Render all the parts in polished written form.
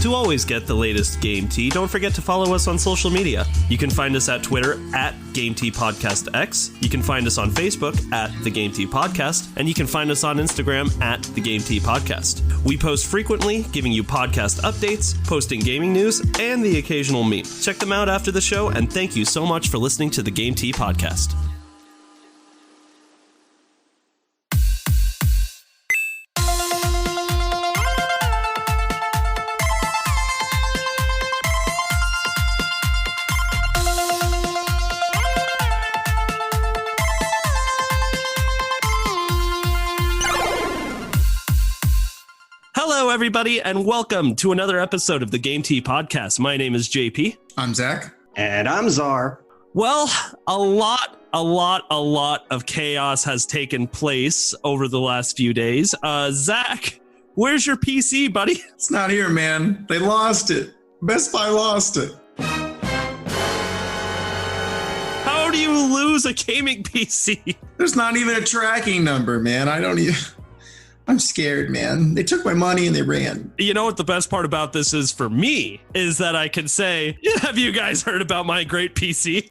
To always get the latest Game Tea, don't forget to follow us on social media. You can find us at Twitter at Game Tea Podcast X. You can find us on Facebook at The Game Tea Podcast. And you can find us on Instagram at The Game Tea Podcast. We post frequently, giving you podcast updates, posting gaming news, and the occasional meme. Check them out after the show, and thank you so much for listening to The Game Tea Podcast. Hello, everybody, and welcome to another episode of the Game Tea Podcast. My name is JP. I'm Zach. And I'm Czar. Well, a lot of chaos has taken place over the last few days. Zach, where's your PC, buddy? It's not here, man. They lost it. Best Buy lost it. How do you lose a gaming PC? There's not even a tracking number, man. I'm scared, man. They took my money and they ran. You know what the best part about this is for me is that I can say, have you guys heard about my great PC?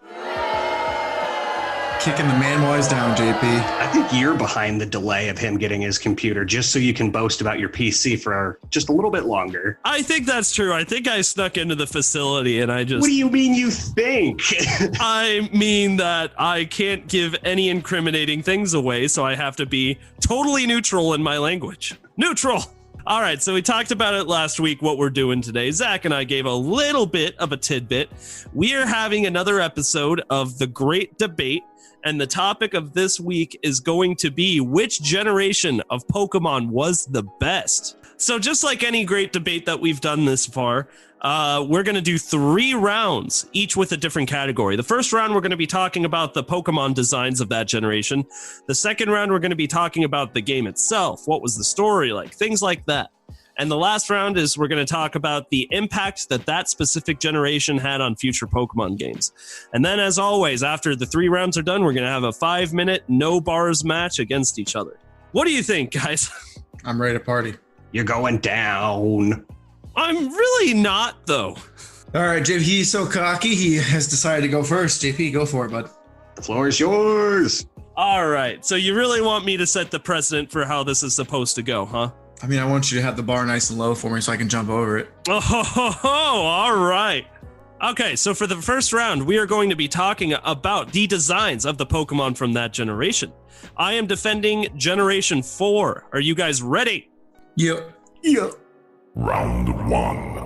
Kicking the man while he's down, JP. I think you're behind the delay of him getting his computer just so you can boast about your PC for just a little bit longer. I think that's true. I think I snuck into the facility and I just... What do you mean you think? I mean that I can't give any incriminating things away, so I have to be totally neutral in my language. Neutral! All right, so we talked about it last week, what we're doing today. Zach and I gave a little bit of a tidbit. We are having another episode of The Great Debate, and the topic of this week is going to be which generation of Pokemon was the best. So just like any great debate that we've done this far, we're going to do 3 rounds, each with a different category. The first round, we're going to be talking about the Pokemon designs of that generation. The second round, we're going to be talking about the game itself. What was the story like? Things like that. And the last round is we're going to talk about the impact that specific generation had on future Pokemon games. And then, as always, after the 3 rounds are done, we're going to have a 5-minute no bars match against each other. What do you think, guys? I'm ready to party. You're going down. I'm really not, though. All right, JP, he's so cocky, he has decided to go first. JP, go for it, bud. The floor is yours. All right, so you really want me to set the precedent for how this is supposed to go, huh? I mean, I want you to have the bar nice and low for me so I can jump over it. Oh, all right. Okay, so for the first round, we are going to be talking about the designs of the Pokemon from that generation. I am defending Generation 4. Are you guys ready? Yep. Round 1.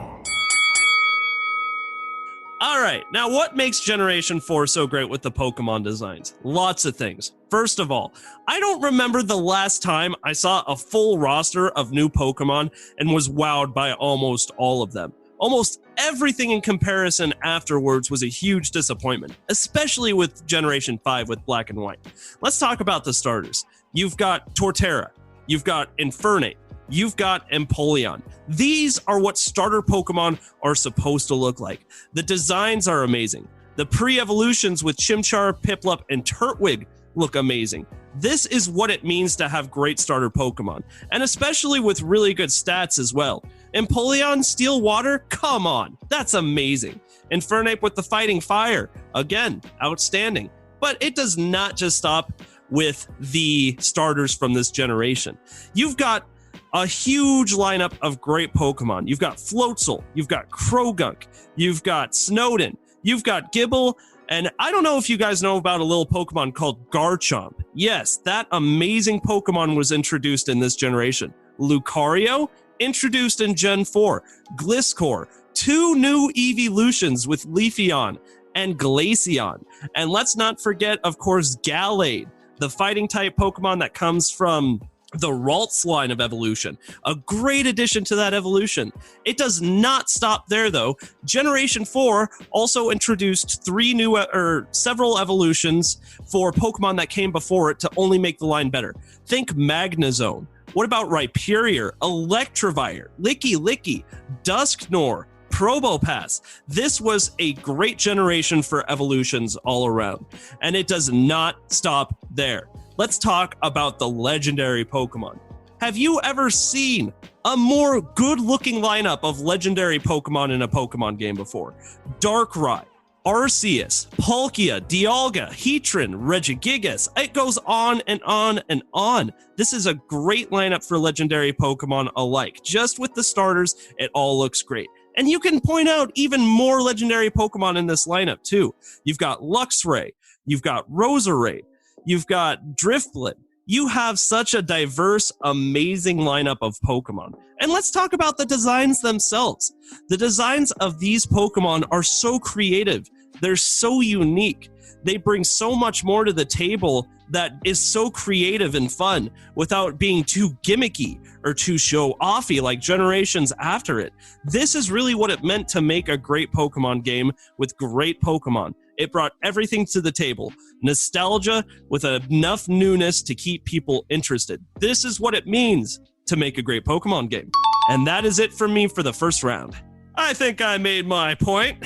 All right, now what makes Generation 4 so great with the Pokemon designs? Lots of things. First of all, I don't remember the last time I saw a full roster of new Pokemon and was wowed by almost all of them. Almost everything in comparison afterwards was a huge disappointment, especially with Generation 5 with Black and White. Let's talk about the starters. You've got Torterra, you've got Infernape, you've got Empoleon. These are what starter Pokemon are supposed to look like. The designs are amazing. The pre-evolutions with Chimchar, Piplup, and Turtwig look amazing. This is what it means to have great starter Pokemon, and especially with really good stats as well. Empoleon, Steel Water, come on, that's amazing. Infernape with the Fighting Fire, again, outstanding. But it does not just stop with the starters from this generation. You've got a huge lineup of great Pokemon. You've got Floatzel, you've got Krogunk, you've got Snowden, you've got Gibble, and I don't know if you guys know about a little Pokemon called Garchomp. Yes, that amazing Pokemon was introduced in this generation. Lucario, introduced in Gen 4. Gliscor, 2 new evolutions with Leafeon and Glaceon. And let's not forget, of course, Gallade, the fighting type Pokemon that comes from the Ralts line of evolution. A great addition to that evolution. It does not stop there, though. Generation 4 also introduced several evolutions for Pokemon that came before it to only make the line better. Think Magnezone. What about Rhyperior, Electivire, Licky, Dusknoir, Probopass? This was a great generation for evolutions all around. And it does not stop there. Let's talk about the legendary Pokemon. Have you ever seen a more good-looking lineup of legendary Pokemon in a Pokemon game before? Darkrai, Arceus, Palkia, Dialga, Heatran, Regigigas. It goes on and on and on. This is a great lineup for legendary Pokemon alike. Just with the starters, it all looks great. And you can point out even more legendary Pokemon in this lineup too. You've got Luxray, you've got Roserade, you've got Drifblim. You have such a diverse, amazing lineup of Pokemon. And let's talk about the designs themselves. The designs of these Pokemon are so creative. They're so unique. They bring so much more to the table that is so creative and fun without being too gimmicky or too show-offy like generations after it. This is really what it meant to make a great Pokemon game with great Pokemon. It brought everything to the table. Nostalgia with enough newness to keep people interested. This is what it means to make a great Pokemon game. And that is it for me for the first round. I think I made my point.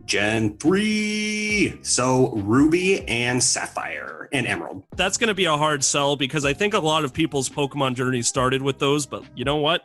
Gen 3. So Ruby and Sapphire and Emerald. That's going to be a hard sell because I think a lot of people's Pokemon journey started with those, but you know what?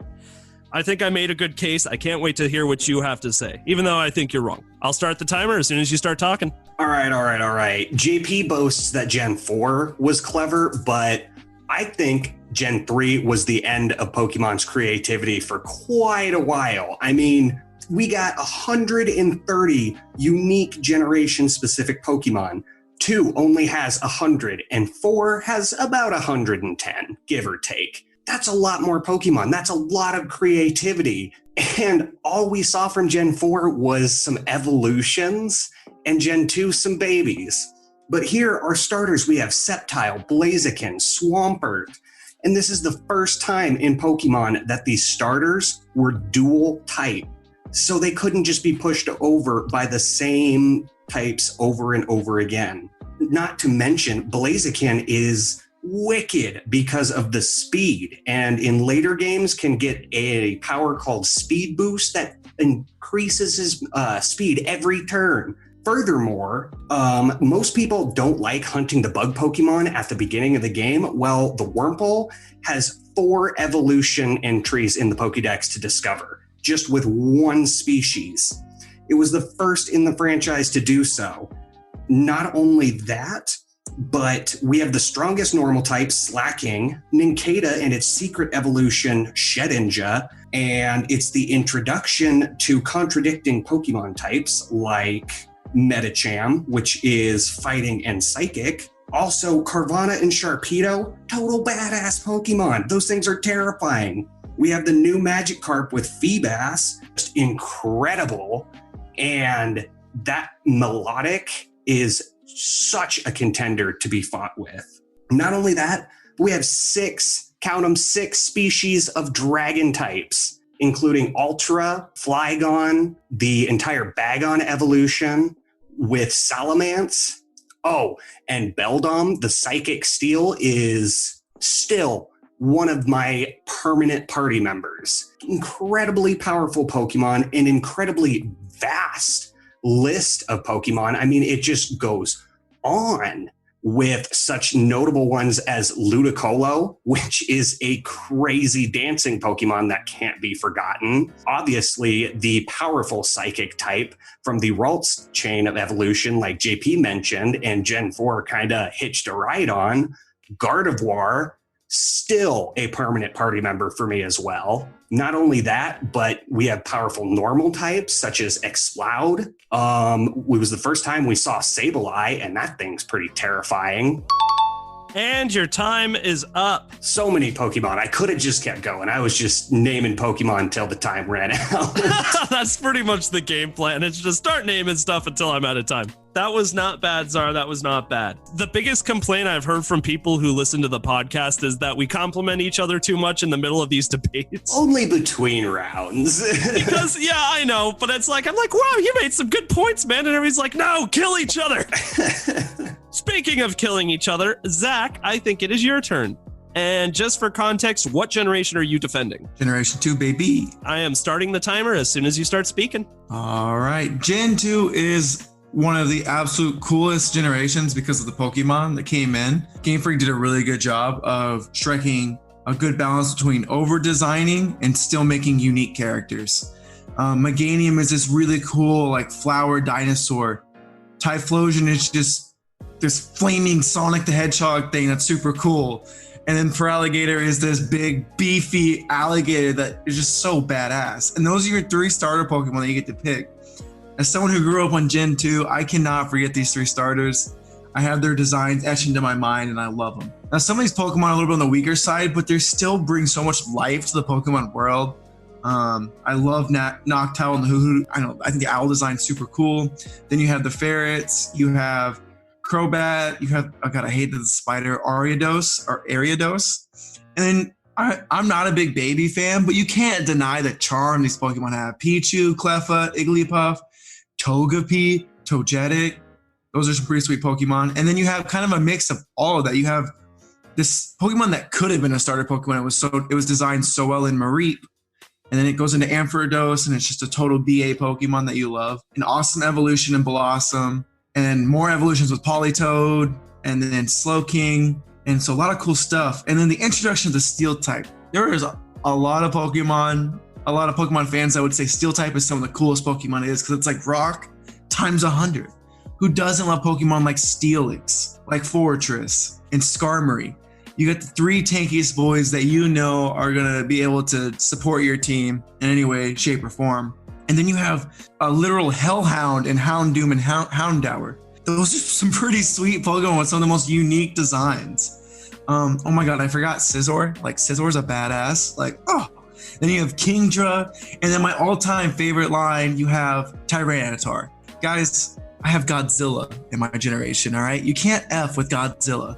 I think I made a good case. I can't wait to hear what you have to say, even though I think you're wrong. I'll start the timer as soon as you start talking. All right. JP boasts that Gen 4 was clever, but I think Gen 3 was the end of Pokemon's creativity for quite a while. I mean, we got 130 unique generation-specific Pokemon. 2 only has 100, and 4 has about 110, give or take. That's a lot more Pokemon. That's a lot of creativity. And all we saw from Gen 4 was some evolutions, and Gen 2, some babies. But here are starters. We have Sceptile, Blaziken, Swampert. And this is the first time in Pokemon that these starters were dual type. So they couldn't just be pushed over by the same types over and over again. Not to mention, Blaziken is wicked because of the speed, and in later games can get a power called Speed Boost that increases his speed every turn. Furthermore, most people don't like hunting the bug Pokemon at the beginning of the game. Well, the Wurmple has 4 evolution entries in the Pokédex to discover, just with 1 species. It was the first in the franchise to do so. Not only that, but we have the strongest normal type, Slacking, Nincada and its secret evolution, Shedinja, and it's the introduction to contradicting Pokemon types like Medicham, which is fighting and psychic. Also, Carvanha and Sharpedo, total badass Pokemon. Those things are terrifying. We have the new Magikarp with Feebas, just incredible. And that Melodic is such a contender to be fought with. Not only that, we have 6, count them, 6 species of dragon types, including Ultra, Flygon, the entire Bagon evolution with Salamence. Oh, and Beldum, the Psychic Steel, is still one of my permanent party members. Incredibly powerful Pokemon, an incredibly vast list of Pokemon. I mean, it just goes on with such notable ones as Ludicolo, which is a crazy dancing Pokemon that can't be forgotten. Obviously, the powerful psychic type from the Ralts chain of evolution, like JP mentioned, and Gen 4 kind of hitched a ride on. Gardevoir, still a permanent party member for me as well. Not only that, but we have powerful normal types such as Exploud. It was the first time we saw Sableye, and that thing's pretty terrifying. And your time is up. So many Pokemon. I could have just kept going. I was just naming Pokemon until the time ran out. That's pretty much the game plan. It's just start naming stuff until I'm out of time. That was not bad, Zara. That was not bad. The biggest complaint I've heard from people who listen to the podcast is that we compliment each other too much in the middle of these debates. Only between rounds. Because, yeah, I know, but it's like, I'm like, wow, you made some good points, man. And everybody's like, no, kill each other. Speaking of killing each other, Zach, I think it is your turn. And just for context, what generation are you defending? Generation 2, baby. I am starting the timer as soon as you start speaking. All right. Gen 2 is one of the absolute coolest generations because of the Pokemon that came in. Game Freak did a really good job of striking a good balance between over-designing and still making unique characters. Meganium is this really cool, like, flower dinosaur. Typhlosion is just this flaming Sonic the Hedgehog thing that's super cool. And then Feraligatr is this big, beefy alligator that is just so badass. And those are your 3 starter Pokemon that you get to pick. As someone who grew up on Gen 2, I cannot forget these 3 starters. I have their designs etched into my mind and I love them. Now, some of these Pokemon are a little bit on the weaker side, but they still bring so much life to the Pokemon world. I love Noctowl and the Hoo-Hoo. I think the owl design is super cool. Then you have the ferrets, you have Crobat, you have, oh God, I hated the spider, Ariados. And then I'm not a big baby fan, but you can't deny the charm these Pokemon have. Pichu, Cleffa, Igglybuff, Togepi, Togetic. Those are some pretty sweet Pokemon. And then you have kind of a mix of all of that. You have this Pokemon that could have been a starter Pokemon. It was designed so well in Mareep. And then it goes into Ampharos, and it's just a total BA Pokemon that you love. An awesome evolution in Blossom. And then more evolutions with Politoed, and then Slowking. And so a lot of cool stuff. And then the introduction of the Steel type. There is a lot of Pokemon fans that would say Steel type is some of the coolest Pokemon it is, because it's like Rock times 100. Who doesn't love Pokemon like Steelix, like Fortress, and Skarmory? You got the 3 tankiest boys that you know are going to be able to support your team in any way, shape, or form. And then you have a literal Hellhound and Houndoom and Houndour. Those are some pretty sweet Pokemon with some of the most unique designs. Oh my God, I forgot Scizor. Like, Scizor's a badass. Like, oh. Then you have Kingdra. And then my all-time favorite line, you have Tyranitar. Guys, I have Godzilla in my generation, all right? You can't F with Godzilla,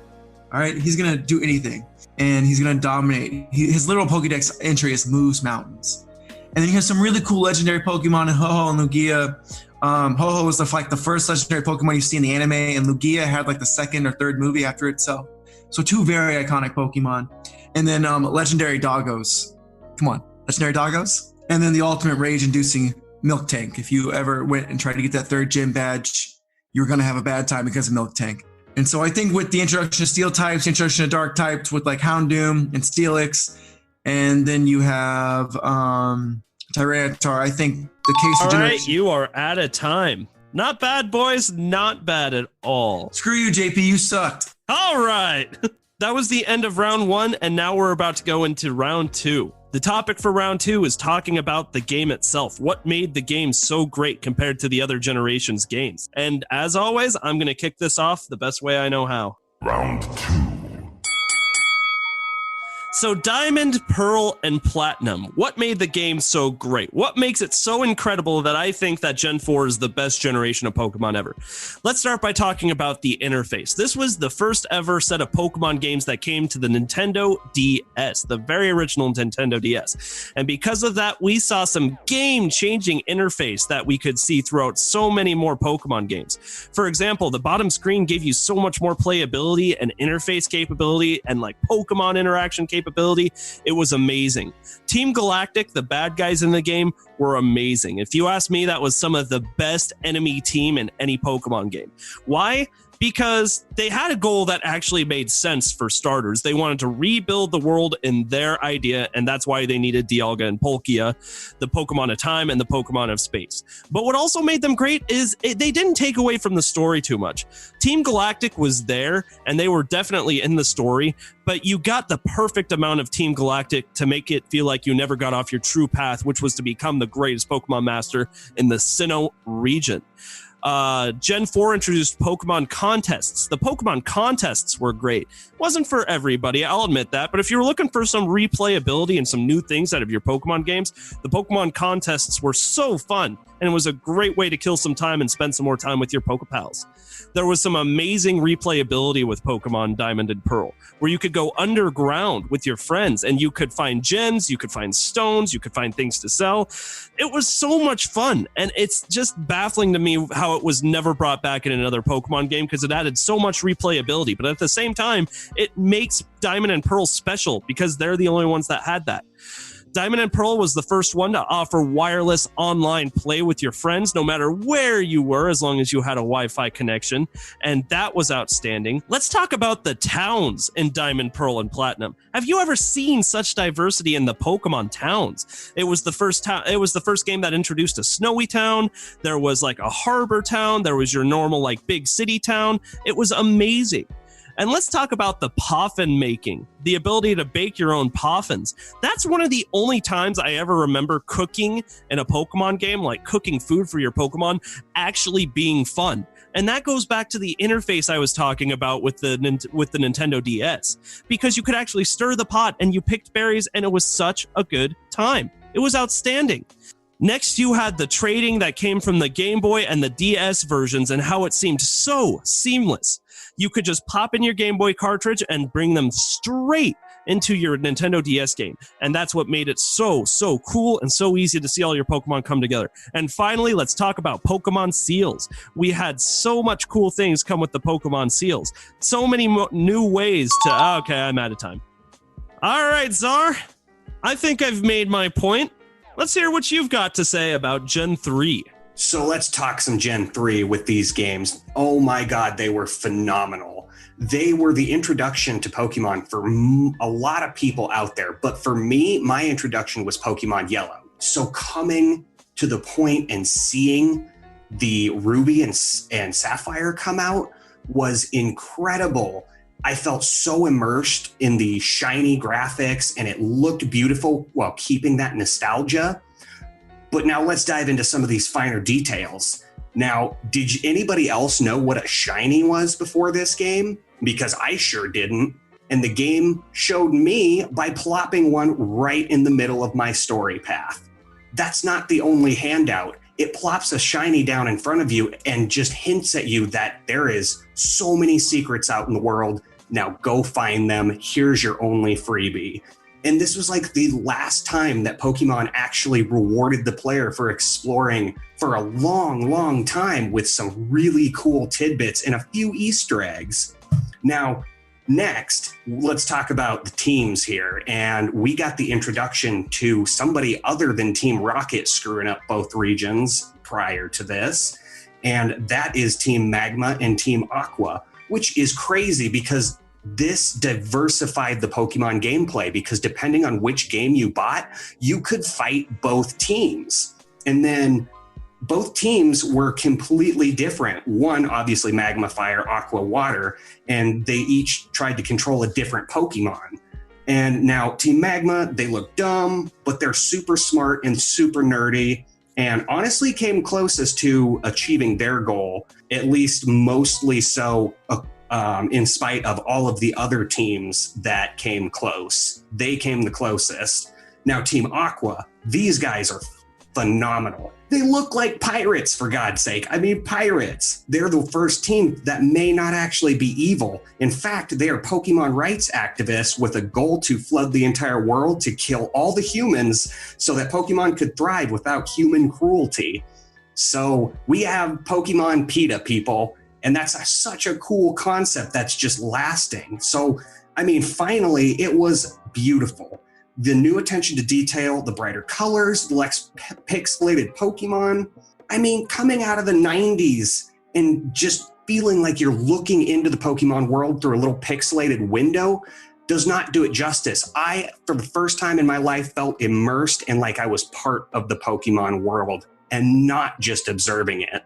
all right? He's going to do anything, and he's going to dominate. His literal Pokédex entry is moves mountains. And then you have some really cool legendary Pokemon in Ho-Oh and Lugia. Ho-Oh was the first legendary Pokemon you see in the anime, and Lugia had like the 2nd or 3rd movie after itself. So 2 very iconic Pokemon. And then legendary Doggos. Come on, legendary Doggos. And then the ultimate rage-inducing Milk Tank. If you ever went and tried to get that 3rd gym badge, you were going to have a bad time because of Milk Tank. And so I think with the introduction of Steel types, the introduction of Dark types with like Houndoom and Steelix, and then you have Tyranitar, I think the case for generation... All right, you are out of time. Not bad, boys. Not bad at all. Screw you, JP. You sucked. All right. That was the end of round 1, and now we're about to go into round 2. The topic for round 2 is talking about the game itself. What made the game so great compared to the other generation's games? And as always, I'm going to kick this off the best way I know how. Round 2. So Diamond, Pearl, and Platinum. What made the game so great? What makes it so incredible that I think that Gen 4 is the best generation of Pokemon ever? Let's start by talking about the interface. This was the first ever set of Pokemon games that came to the Nintendo DS, the very original Nintendo DS. And because of that, we saw some game-changing interface that we could see throughout so many more Pokemon games. For example, the bottom screen gave you so much more playability and interface capability and like Pokemon interaction capability. It was amazing. Team Galactic, the bad guys in the game, were amazing. If you ask me, that was some of the best enemy team in any Pokemon game. Why? Because they had a goal that actually made sense for starters. They wanted to rebuild the world in their idea, and that's why they needed Dialga and Palkia, the Pokemon of time and the Pokemon of space. But what also made them great is they didn't take away from the story too much. Team Galactic was there, and they were definitely in the story, but you got the perfect amount of Team Galactic to make it feel like you never got off your true path, which was to become the greatest Pokemon master in the Sinnoh region. Gen 4 introduced Pokemon contests. The Pokemon contests were great. Wasn't for everybody, I'll admit that, but if you were looking for some replayability and some new things out of your Pokemon games, the Pokemon contests were so fun, and it was a great way to kill some time and spend some more time with your Pokepals. There was some amazing replayability with Pokemon Diamond and Pearl, where you could go underground with your friends and you could find gems, you could find stones, you could find things to sell. It was so much fun, and it's just baffling to me how how it was never brought back in another Pokemon game because it added so much replayability. But at the same time, it makes Diamond and Pearl special because they're the only ones that had that. Diamond and Pearl was the first one to offer wireless online play with your friends, no matter where you were, as long as you had a Wi-Fi connection, and that was outstanding. Let's talk about the towns in Diamond, Pearl, and Platinum. Have you ever seen such diversity in the Pokemon towns? It was the first game that introduced a snowy town. There was like a harbor town. There was your normal like big city town. It was amazing. And let's talk about the poffin making, the ability to bake your own poffins. That's one of the only times I ever remember cooking in a Pokemon game, like cooking food for your Pokemon, actually being fun. And that goes back to the interface I was talking about with the Nintendo DS, because you could actually stir the pot and you picked berries, and it was such a good time. It was outstanding. Next, you had the trading that came from the Game Boy and the DS versions and how it seemed so seamless. You could just pop in your Game Boy cartridge and bring them straight into your Nintendo DS game. And that's what made it so cool and so easy to see all your Pokemon come together. And finally, let's talk about Pokemon seals. We had so much cool things come with the Pokemon seals. So many new ways to... Okay, I'm out of time. All right, Czar. I think I've made my point. Let's hear what you've got to say about Gen 3. So let's talk some Gen 3 with these games. Oh my God, they were phenomenal. They were the introduction to Pokemon for a lot of people out there. But for me, my introduction was Pokemon Yellow. So coming to the point and seeing the Ruby and Sapphire come out was incredible. I felt so immersed in the shiny graphics and it looked beautiful while keeping that nostalgia. But now let's dive into some of these finer details. Now, did anybody else know what a shiny was before this game? Because I sure didn't. And the game showed me by plopping one right in the middle of my story path. That's not the only handout. It plops a shiny down in front of you and just hints at you that there is so many secrets out in the world. Now go find them. Here's your only freebie. And this was like the last time that Pokemon actually rewarded the player for exploring for a long time with some really cool tidbits and a few Easter eggs. Now, next, let's talk about the teams here. And we got the introduction to somebody other than Team Rocket screwing up both regions prior to this. And that is Team Magma and Team Aqua, which is crazy because this diversified the Pokemon gameplay, because depending on which game you bought, you could fight both teams. And then both teams were completely different. One, obviously Magma, Fire, Aqua, Water, and they each tried to control a different Pokemon. And now Team Magma, they look dumb, but they're super smart and super nerdy, and honestly came closest to achieving their goal, at least mostly so, in spite of all of the other teams that came close. They came the closest. Now, Team Aqua, these guys are phenomenal. They look like pirates, for God's sake. I mean, pirates. They're the first team that may not actually be evil. In fact, they are Pokemon rights activists with a goal to flood the entire world to kill all the humans so that Pokemon could thrive without human cruelty. So we have Pokemon PETA, people. And that's such a cool concept that's just lasting. So, I mean, finally, it was beautiful. The new attention to detail, the brighter colors, the less pixelated Pokemon. I mean, coming out of the 90s and just feeling like you're looking into the Pokemon world through a little pixelated window does not do it justice. I, for the first time in my life, felt immersed and like I was part of the Pokemon world and not just observing it.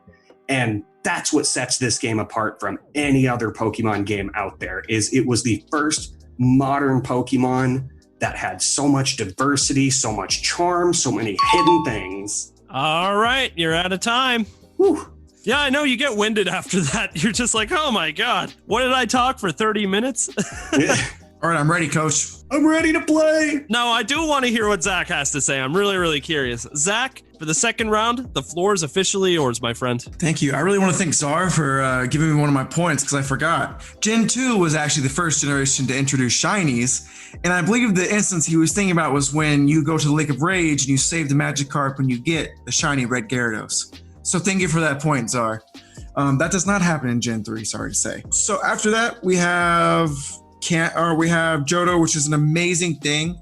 And that's what sets this game apart from any other Pokemon game out there, is it was the first modern Pokemon that had so much diversity, so much charm, so many hidden things. All right, you're out of time. Whew. Yeah, I know you get winded after that. You're just like, oh my God, what did I talk for 30 minutes? All right, I'm ready, Coach. I'm ready to play. No, I do want to hear what Zach has to say. I'm really curious. Zach, for the second round, the floor is officially yours, my friend. Thank you. I really want to thank Czar for giving me one of my points because I forgot. Gen 2 was actually the first generation to introduce shinies. And I believe the instance he was thinking about was when you go to the Lake of Rage and you save the Magikarp when you get the shiny red Gyarados. So thank you for that point, Czar. That does not happen in Gen 3, sorry to say. So after that, we have Johto, which is an amazing thing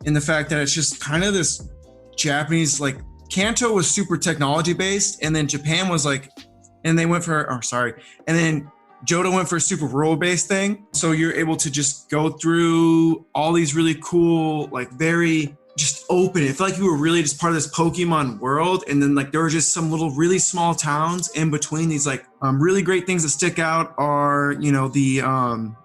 in the fact that it's just kind of this Japanese, like Kanto was super technology based, and then Japan was like, and they went for, and then Johto went for a super rural based thing. So you're able to just go through all these really cool, like very just open. It felt like you were really just part of this Pokemon world. And then like there were just some little really small towns in between. These like really great things that stick out are, you know, the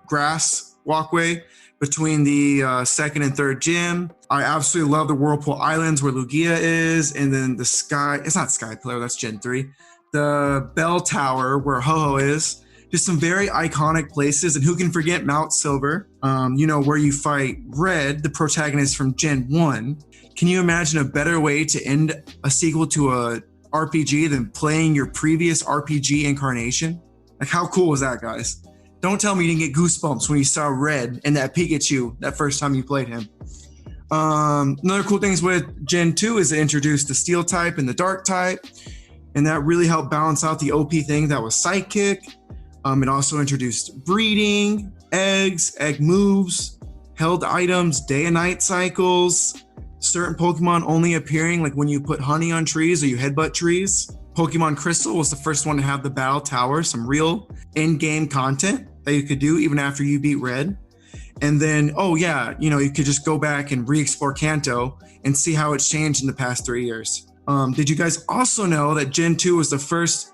grass walkway between the second and third gym. I absolutely love the Whirlpool Islands where Lugia is. And then the Sky, it's not Sky Pillar, that's Gen 3. The Bell Tower where Ho-Oh is. Just some very iconic places. And who can forget Mount Silver, you know, where you fight Red, the protagonist from Gen 1. Can you imagine a better way to end a sequel to a RPG than playing your previous RPG incarnation? Like, how cool was that, guys? Don't tell me you didn't get goosebumps when you saw Red and that Pikachu that first time you played him. Another cool things with Gen 2 is they introduced the Steel type and the Dark type. And that really helped balance out the OP thing that was Psychic. It also introduced breeding, eggs, egg moves, held items, day and night cycles, certain Pokemon only appearing like when you put honey on trees or you headbutt trees. Pokemon Crystal was the first one to have the Battle Tower, some real in-game content that you could do even after you beat Red. And then, oh yeah, you know, you could just go back and re-explore Kanto and see how it's changed in the past 3 years. Did you guys also know that Gen 2 was the first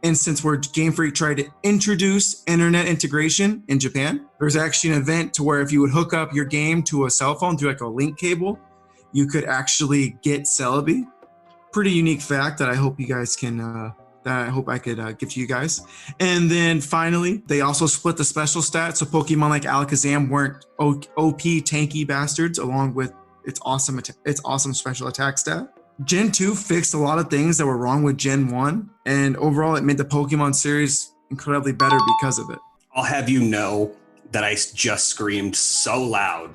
instance where Game Freak tried to introduce internet integration in Japan? There's actually an event to where if you would hook up your game to a cell phone through like a link cable, you could actually get Celebi. Pretty unique fact that I hope you guys can, that I hope I could give to you guys. And then finally, they also split the special stats. So Pokemon like Alakazam weren't OP tanky bastards along with its awesome special attack stat. Gen 2 fixed a lot of things that were wrong with Gen 1, and overall it made the Pokemon series incredibly better because of it. I'll have you know that I just screamed so loud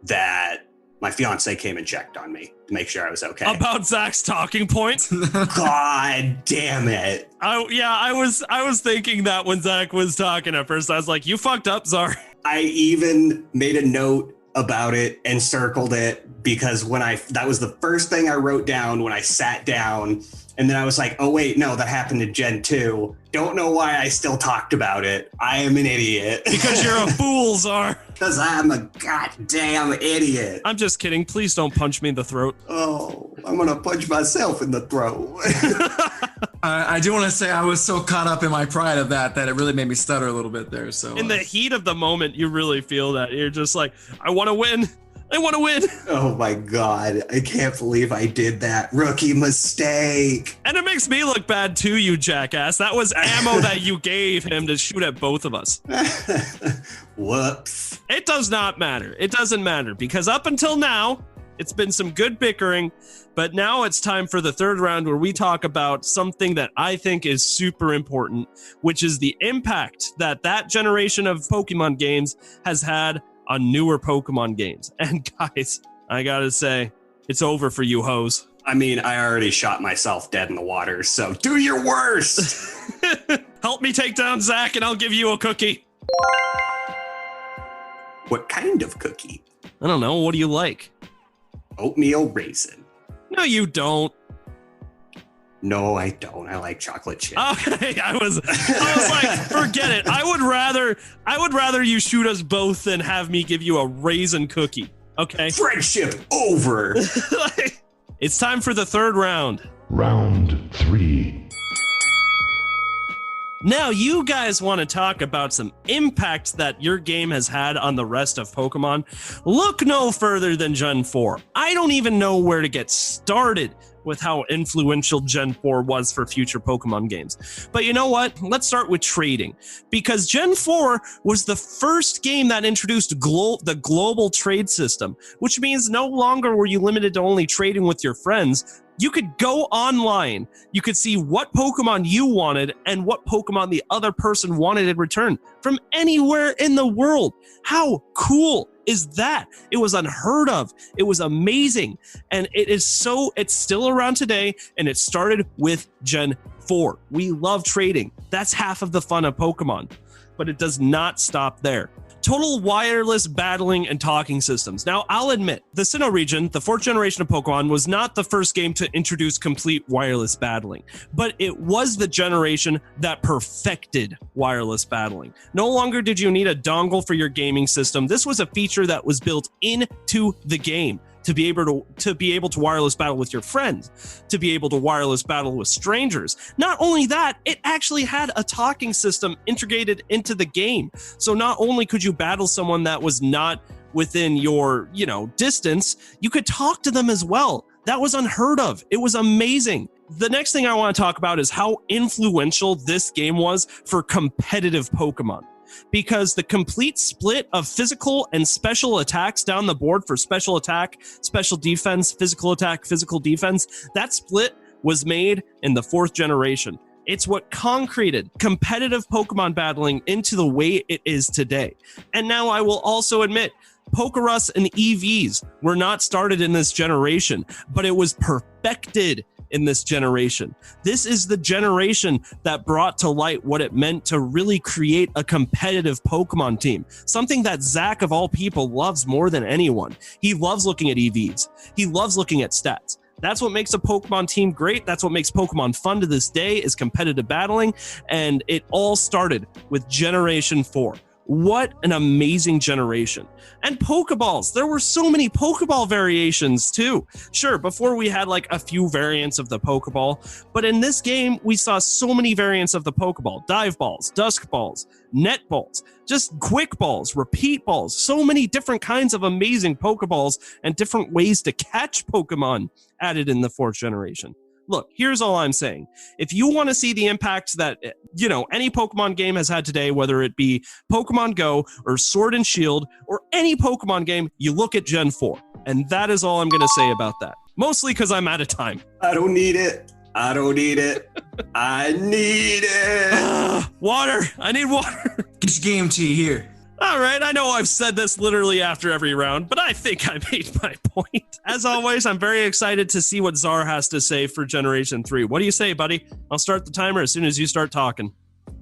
that my fiance came and checked on me to make sure I was okay. About Zach's talking points? God damn it. I was thinking that when Zach was talking at first. I was like, you fucked up, Zar. I even made a note about it and circled it because that was the first thing I wrote down when I sat down, and then I was like, oh wait, no, that happened in Gen 2. Don't know why I still talked about it. I am an idiot. Because you're a fool, Zar. Because I'm a goddamn idiot. I'm just kidding. Please don't punch me in the throat. Oh, I'm gonna punch myself in the throat. I do want to say I was so caught up in my pride of that it really made me stutter a little bit there. So in the heat of the moment, you really feel that. You're just like, I want to win. I want to win. Oh my God. I can't believe I did that. Rookie mistake. And it makes me look bad too, you jackass. That was ammo that you gave him to shoot at both of us. Whoops. It does not matter. It doesn't matter because up until now, it's been some good bickering, but now it's time for the third round where we talk about something that I think is super important, which is the impact that generation of Pokemon games has had on newer Pokemon games. And guys, I gotta say, it's over for you hoes. I mean, I already shot myself dead in the water, so do your worst. Help me take down Zach and I'll give you a cookie. What kind of cookie? I don't know. What do you like? Oatmeal raisin. No, you don't. No, I don't. I like chocolate chip. Okay, I was like, forget it. I would rather you shoot us both than have me give you a raisin cookie. Okay. Friendship over. It's time for the third round. Round 3. Now, you guys want to talk about some impact that your game has had on the rest of Pokemon? Look no further than Gen 4. I don't even know where to get started with how influential Gen 4 was for future Pokemon games. But you know what? Let's start with trading. Because Gen 4 was the first game that introduced the global trade system, which means no longer were you limited to only trading with your friends, You could go online. You could see what Pokemon you wanted and what Pokemon the other person wanted in return from anywhere in the world. How cool is that? It was unheard of. It was amazing. And it's still around today, and it started with Gen 4. We love trading. That's half of the fun of Pokemon. But it does not stop there. Total wireless battling and talking systems. Now, I'll admit, the Sinnoh region, the 4th generation of Pokemon, was not the first game to introduce complete wireless battling, but it was the generation that perfected wireless battling. No longer did you need a dongle for your gaming system. This was a feature that was built into the game to be able to wireless battle with your friends, to be able to wireless battle with strangers. Not only that, it actually had a talking system integrated into the game. So not only could you battle someone that was not within your, distance, you could talk to them as well. That was unheard of. It was amazing. The next thing I want to talk about is how influential this game was for competitive Pokemon. Because the complete split of physical and special attacks down the board for special attack, special defense, physical attack, physical defense, that split was made in the 4th generation. It's what concreted competitive Pokemon battling into the way it is today. And now I will also admit, Pokerus and EVs were not started in this generation, but it was perfected in this generation. This is the generation that brought to light what it meant to really create a competitive Pokemon team, something that Zach of all people loves more than anyone. He loves looking at EVs. He loves looking at stats. That's what makes a Pokemon team great. That's what makes Pokemon fun to this day, is competitive battling. And it all started with Generation 4. What an amazing generation. And Pokeballs. There were so many Pokeball variations too. Sure, before we had like a few variants of the Pokeball, but in this game, we saw so many variants of the Pokeball. Dive balls, dusk balls, net balls, just quick balls, repeat balls, so many different kinds of amazing Pokeballs and different ways to catch Pokemon added in the 4th generation. Look, here's all I'm saying. If you want to see the impact that, any Pokemon game has had today, whether it be Pokemon Go or Sword and Shield or any Pokemon game, you look at Gen 4. And that is all I'm going to say about that. Mostly because I'm out of time. I don't need it. I need it. Water. I need water. Get your game tea here. All right, I know I've said this literally after every round, but I think I made my point. As always, I'm very excited to see what Czar has to say for Generation 3. What do you say, buddy? I'll start the timer as soon as you start talking.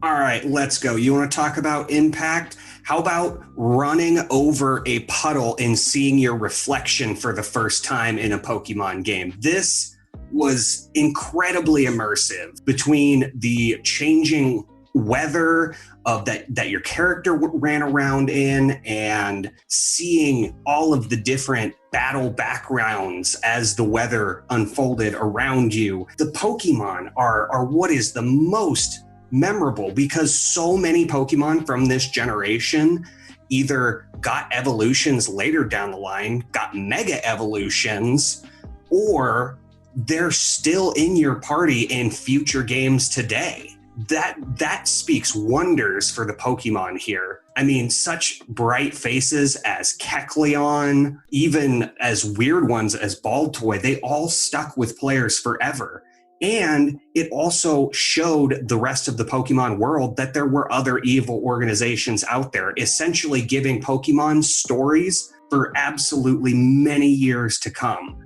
All right, let's go. You want to talk about impact? How about running over a puddle and seeing your reflection for the first time in a Pokemon game? This was incredibly immersive between the changing weather of that your character ran around in and seeing all of the different battle backgrounds as the weather unfolded around you. The Pokemon are what is the most memorable because so many Pokemon from this generation either got evolutions later down the line, got mega evolutions, or they're still in your party in future games today. That speaks wonders for the Pokemon here. I mean, such bright faces as Kecleon, even as weird ones as Baltoy, they all stuck with players forever. And it also showed the rest of the Pokemon world that there were other evil organizations out there, essentially giving Pokemon stories for absolutely many years to come.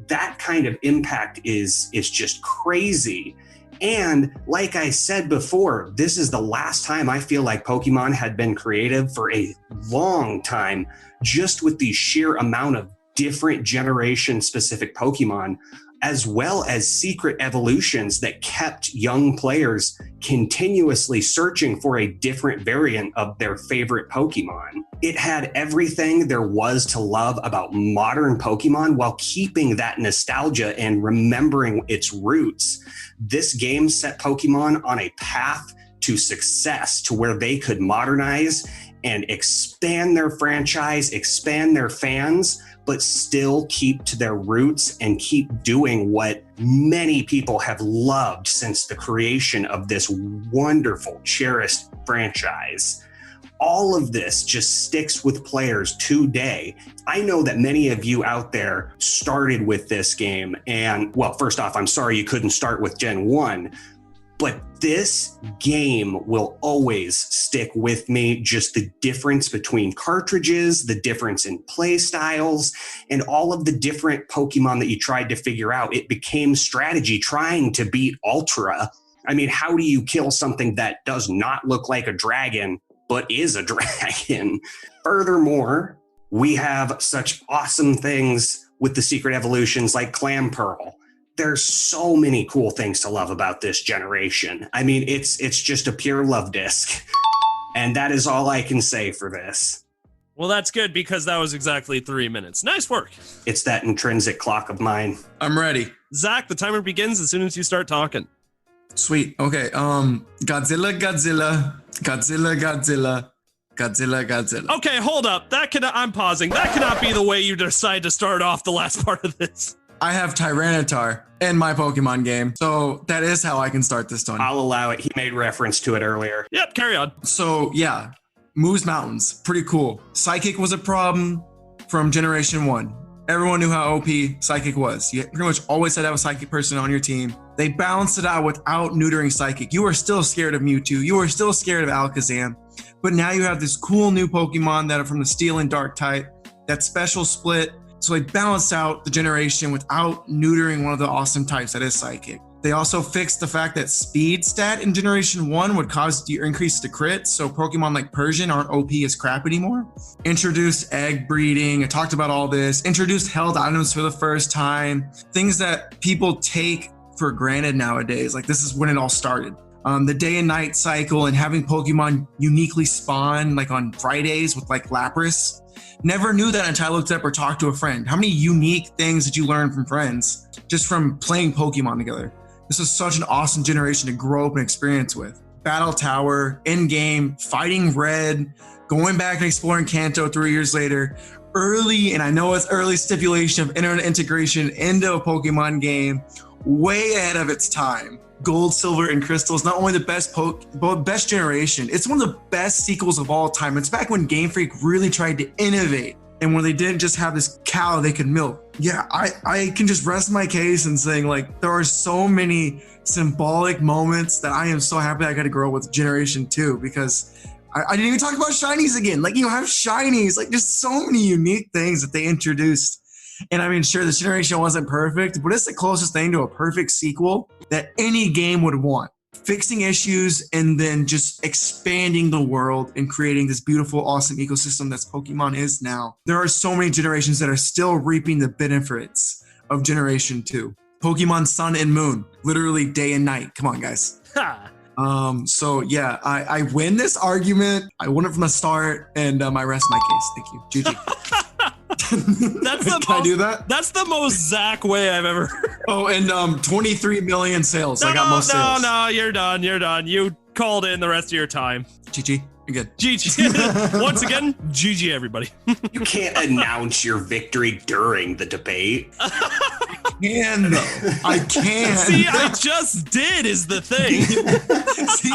That kind of impact is just crazy. And like I said before, this is the last time I feel like Pokemon had been creative for a long time, just with the sheer amount of different generation-specific Pokemon, as well as secret evolutions that kept young players continuously searching for a different variant of their favorite Pokemon. It had everything there was to love about modern Pokemon while keeping that nostalgia and remembering its roots. This game set Pokemon on a path to success, to where they could modernize and expand their franchise, expand their fans, but still keep to their roots and keep doing what many people have loved since the creation of this wonderful, cherished franchise. all of this just sticks with players today. I know that many of you out there started with this game, and well, first off, I'm sorry you couldn't start with Gen 1, but this game will always stick with me. Just the difference between cartridges, the difference in play styles, and all of the different Pokemon that you tried to figure out. It became strategy trying to beat Ultra. I mean, how do you kill something that does not look like a dragon, but is a dragon? Furthermore, we have such awesome things with the secret evolutions like Clamperl. There's so many cool things to love about this generation. I mean, it's just a pure love disc. And that is all I can say for this. Well, that's good because that was exactly 3 minutes. Nice work. It's that intrinsic clock of mine. I'm ready. Zach, the timer begins as soon as you start talking. Sweet. Okay. Godzilla, Godzilla, Godzilla, Godzilla, Godzilla, Godzilla. Okay, hold up. I'm pausing. That cannot be the way you decide to start off the last part of this. I have Tyranitar in my Pokemon game, so that is how I can start this one. I'll allow it. He made reference to it earlier. Yep, carry on. So yeah, Moose Mountains, pretty cool. Psychic was a problem from Generation 1. Everyone knew how OP Psychic was. You pretty much always had to have a Psychic person on your team. They balanced it out without neutering Psychic. You were still scared of Mewtwo. You were still scared of Alakazam. But now you have this cool new Pokemon that are from the Steel and Dark type, that special split. So they balanced out the generation without neutering one of the awesome types that is Psychic. They also fixed the fact that speed stat in Generation 1 would cause your increase to crit, so Pokemon like Persian aren't OP as crap anymore. Introduced egg breeding, I talked about all this. Introduced held items for the first time. Things that people take for granted nowadays, like this is when it all started. The day and night cycle and having Pokemon uniquely spawn like on Fridays with like Lapras. Never knew that until I looked up or talked to a friend. How many unique things did you learn from friends just from playing Pokemon together? This was such an awesome generation to grow up and experience with. Battle Tower, in-game, fighting Red, going back and exploring Kanto 3 years later. Early, and I know it's early stipulation of internet integration into a Pokemon game, way ahead of its time. Gold, Silver, and Crystal is not only the best generation, it's one of the best sequels of all time. It's back when Game Freak really tried to innovate and when they didn't just have this cow they could milk. Yeah, I can just rest my case and saying like there are so many symbolic moments that I am so happy I got to grow up with Generation 2 because I didn't even talk about shinies again. Like, you have shinies, like just so many unique things that they introduced. And I mean, sure, this generation wasn't perfect, but it's the closest thing to a perfect sequel that any game would want. Fixing issues and then just expanding the world and creating this beautiful, awesome ecosystem that's Pokemon is now. There are so many generations that are still reaping the benefits of Generation 2. Pokemon Sun and Moon, literally day and night. Come on, guys. Ha! So yeah, I win this argument. I won it from the start, and I rest my case. Thank you. GG. Can I do that? That's the most Zach way I've ever heard. Oh, and 23 million sales. I got most sales. No, you're done. You're done. You called in the rest of your time. GG. You're good. GG. Once again, GG, everybody. You can't announce your victory during the debate. I can. See, I just did is the thing. See,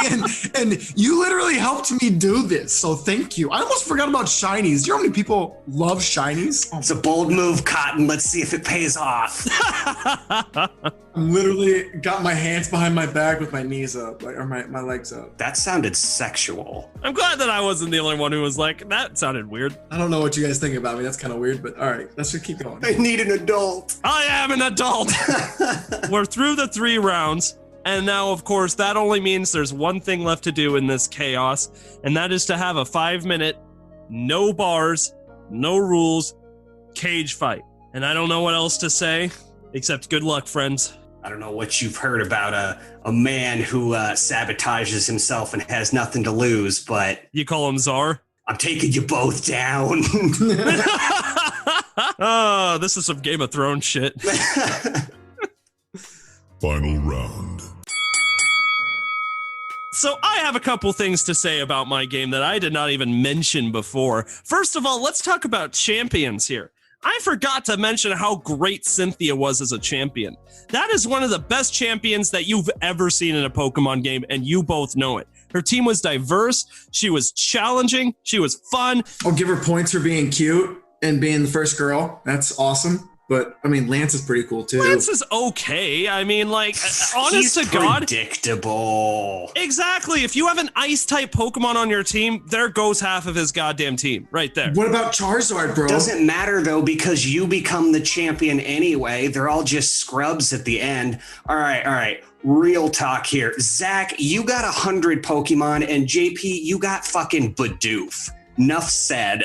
and you literally helped me do this, so thank you. I almost forgot about shinies. Do you know how many people love shinies? It's a bold move, Cotton. Let's see if it pays off. I literally got my hands behind my back with my knees up, or my legs up. That sounded sexual. I'm glad that I wasn't the only one who was like, that sounded weird. I don't know what you guys think about me. That's kind of weird, but all right, let's just keep going. I need an adult. I am an adult. We're through the 3 rounds. And now, of course, that only means there's one thing left to do in this chaos. And that is to have a 5-minute, no bars, no rules, cage fight. And I don't know what else to say, except good luck, friends. I don't know what you've heard about a man who sabotages himself and has nothing to lose, but... You call him Czar? I'm taking you both down. Oh, this is some Game of Thrones shit. Final round. So I have a couple things to say about my game that I did not even mention before. First of all, let's talk about champions here. I forgot to mention how great Cynthia was as a champion. That is one of the best champions that you've ever seen in a Pokemon game, and you both know it. Her team was diverse. She was challenging. She was fun. I'll give her points for being cute and being the first girl. That's awesome. But I mean, Lance is pretty cool too. Lance is okay. I mean, like, honest to God, predictable. Exactly. If you have an ice type Pokemon on your team, there goes half of his goddamn team right there. What about Charizard, bro? Doesn't matter though, because you become the champion anyway. They're all just scrubs at the end. All right. Real talk here. Zach, you got 100 Pokemon, and JP, you got fucking Bidoof. Enough said.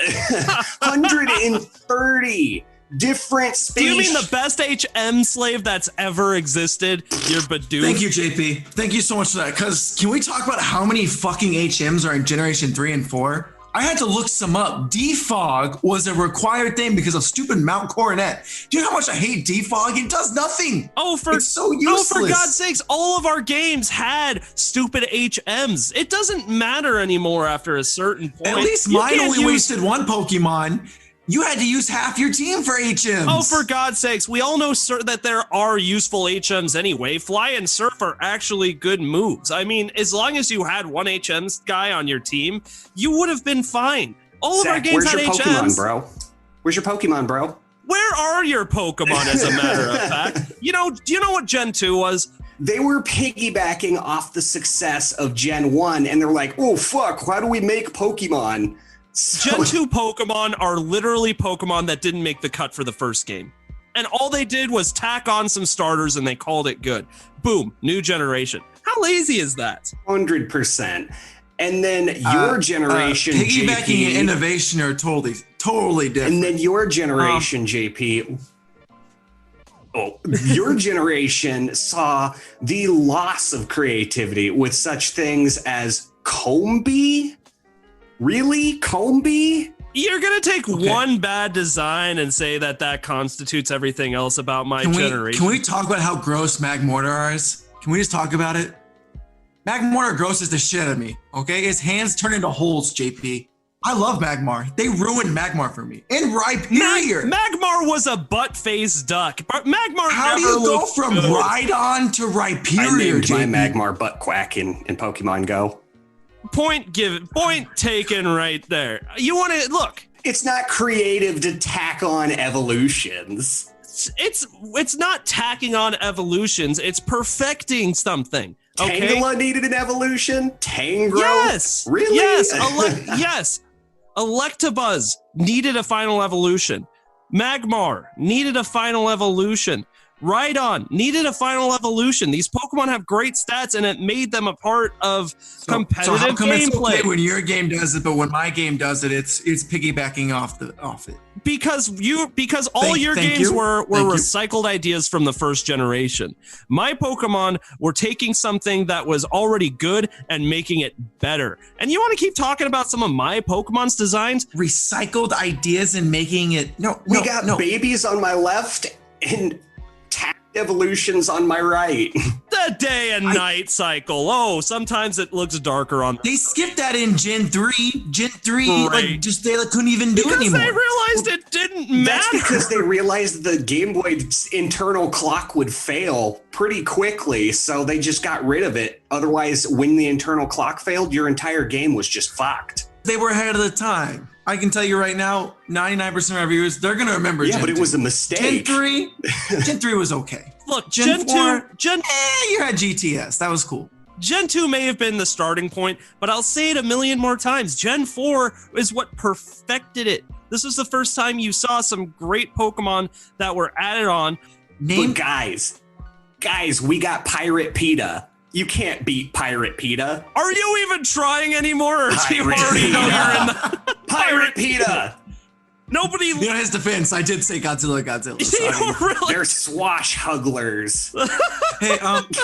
130. Different species. Do you mean the best HM slave that's ever existed? Your Bidoof. Thank you, JP. Thank you so much for that. Because can we talk about how many fucking HMs are in Generation 3 and 4? I had to look some up. Defog was a required thing because of stupid Mount Coronet. Do you know how much I hate Defog? It does nothing. It's so useless. For God's sakes, all of our games had stupid HMs. It doesn't matter anymore after a certain point. At least mine only wasted one Pokemon. You had to use half your team for HMs. Oh, for God's sakes. We all know that there are useful HMs anyway. Fly and Surf are actually good moves. I mean, as long as you had one HMs guy on your team, you would have been fine. All Zach, of our games had where's your HMs. Pokemon, bro? Where's your Pokemon, bro? Where are your Pokemon, as a matter of fact? Do you know what Gen 2 was? They were piggybacking off the success of Gen 1, and they're like, oh, fuck, how do we make Pokemon? Gen 2 Pokemon are literally Pokemon that didn't make the cut for the first game. And all they did was tack on some starters and they called it good. Boom, new generation. How lazy is that? 100%. And then your generation, piggybacking JP, and innovation are totally different. And then your generation, JP, your generation saw the loss of creativity with such things as Combee. Really? Combee? You're going to take one bad design and say that constitutes everything else about my generation. Can we talk about how gross Magmortar is? Can we just talk about it? Magmortar grosses the shit out of me, okay? His hands turn into holes, JP. I love Magmar. They ruined Magmar for me. And Rhyperior. Magmar was a butt-faced duck. But Magmar How do you go from Rhydon to Rhyperior, I named JP? my Magmar Butt Quack in Pokemon Go. Point taken right there. You want to look. It's not creative to tack on evolutions. It's not tacking on evolutions. It's perfecting something. Okay? Tangela needed an evolution. Tangrowth. Yes. Really? Yes. Yes. Electabuzz needed a final evolution. Magmar needed a final evolution. Rhydon needed a final evolution. These Pokemon have great stats, and it made them a part of competitive how come gameplay. It's okay when your game does it, but when my game does it, it's piggybacking off it. Because all your games were recycled ideas from the first generation. My Pokemon were taking something that was already good and making it better. And you want to keep talking about some of my Pokemon's designs? Recycled ideas and making it We got babies on my left and evolutions on my right. The day and night cycle. Oh, sometimes it looks darker on. They skipped that in Gen 3. Gen 3, right. they couldn't even do it anymore. Because they realized it didn't matter. That's because they realized the Game Boy's internal clock would fail pretty quickly, so they just got rid of it. Otherwise, when the internal clock failed, your entire game was just fucked. They were ahead of the time. I can tell you right now, 99% of our viewers, they're going to remember Gen 2. Yeah, but it was a mistake. Gen 3 was okay. Look, Gen 4, you had GTS. That was cool. Gen 2 may have been the starting point, but I'll say it a million more times. Gen 4 is what perfected it. This was the first time you saw some great Pokemon that were added on. But guys, we got Pirate PETA. You can't beat Pirate PETA. Are you even trying anymore? Or do you already know you're in the Pirate PETA? Nobody. You know, his defense, I did say Godzilla. Really? They're swashbucklers. Hey,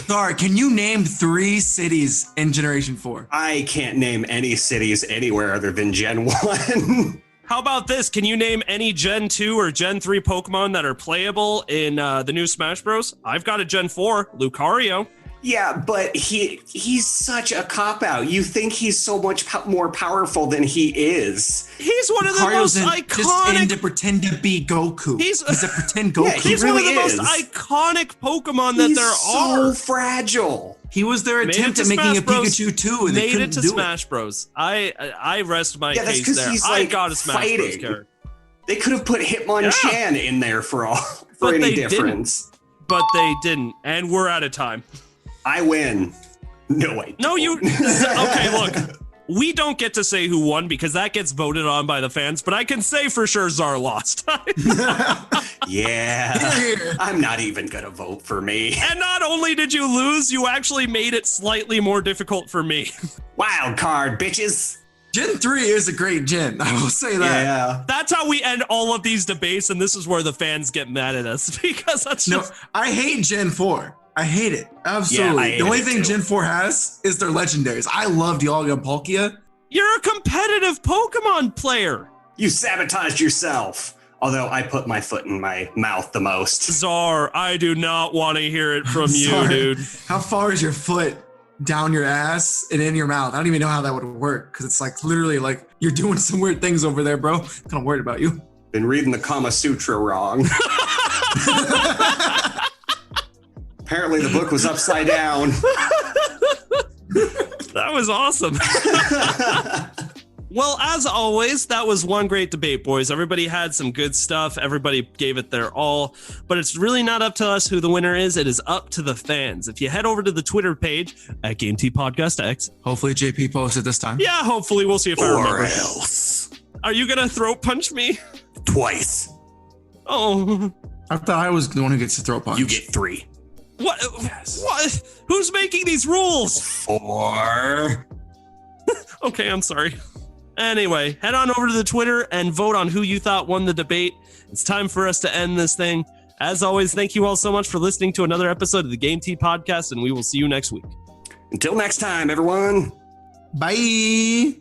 Thar, can you name 3 cities in Generation 4? I can't name any cities anywhere other than Gen 1. How about this? Can you name any Gen 2 or Gen 3 Pokemon that are playable in the new Smash Bros? I've got a Gen 4, Lucario. Yeah, but he's such a cop-out. You think he's so much more powerful than he is. He's one of the Lucario's most just in iconic. to pretend to be Goku. He's a pretend Goku. Yeah, he He's really one of the is. most iconic Pokemon that He's there so are. fragile. He was their Made attempt it at to making Smash a Bros. Pikachu too, and they Made couldn't it to do Smash Bros. I rest my Yeah, that's case 'cause there. he's, I like, got a Smash Bros. fighting. character. They could have put Hitmonchan in there for But any they difference. But they didn't, and we're out of time. I win. No, wait. No, you. Okay, look. We don't get to say who won because that gets voted on by the fans, but I can say for sure Czar lost. Yeah. I'm not even going to vote for me. And not only did you lose, you actually made it slightly more difficult for me. Wild card, bitches. Gen 3 is a great gen. I will say that. Yeah. That's how we end all of these debates, and this is where the fans get mad at us because that's No, just. I hate Gen 4. I hate it. Absolutely. I hate the only it thing too. Gen 4 has is their legendaries. I love Dialga and Palkia. You're a competitive Pokemon player. You sabotaged yourself. Although I put my foot in my mouth the most. Czar, I do not want to hear it from you, Sorry. dude. How far is your foot down your ass and in your mouth? I don't even know how that would work because it's like literally like you're doing some weird things over there, bro. I'm kind of worried about you. Been reading the Kama Sutra wrong. Apparently the book was upside down. That was awesome. Well, as always, that was one great debate, boys. Everybody had some good stuff. Everybody gave it their all. But it's really not up to us who the winner is. It is up to the fans. If you head over to the Twitter page at GameTPodcast Hopefully JP posted this time. yeah, hopefully we'll see if I remember. Or else. Are you going to throat punch me? Twice. Oh, I thought I was the one who gets to throw a punch. You get 3. what? Yes. What? Who's making these rules? 4. Okay, I'm sorry. Anyway, head on over to the Twitter and vote on who you thought won the debate. It's time for us to end this thing. As always, thank you all so much for listening to another episode of the Game T Podcast, and we will see you next week. Until next time, everyone. Bye.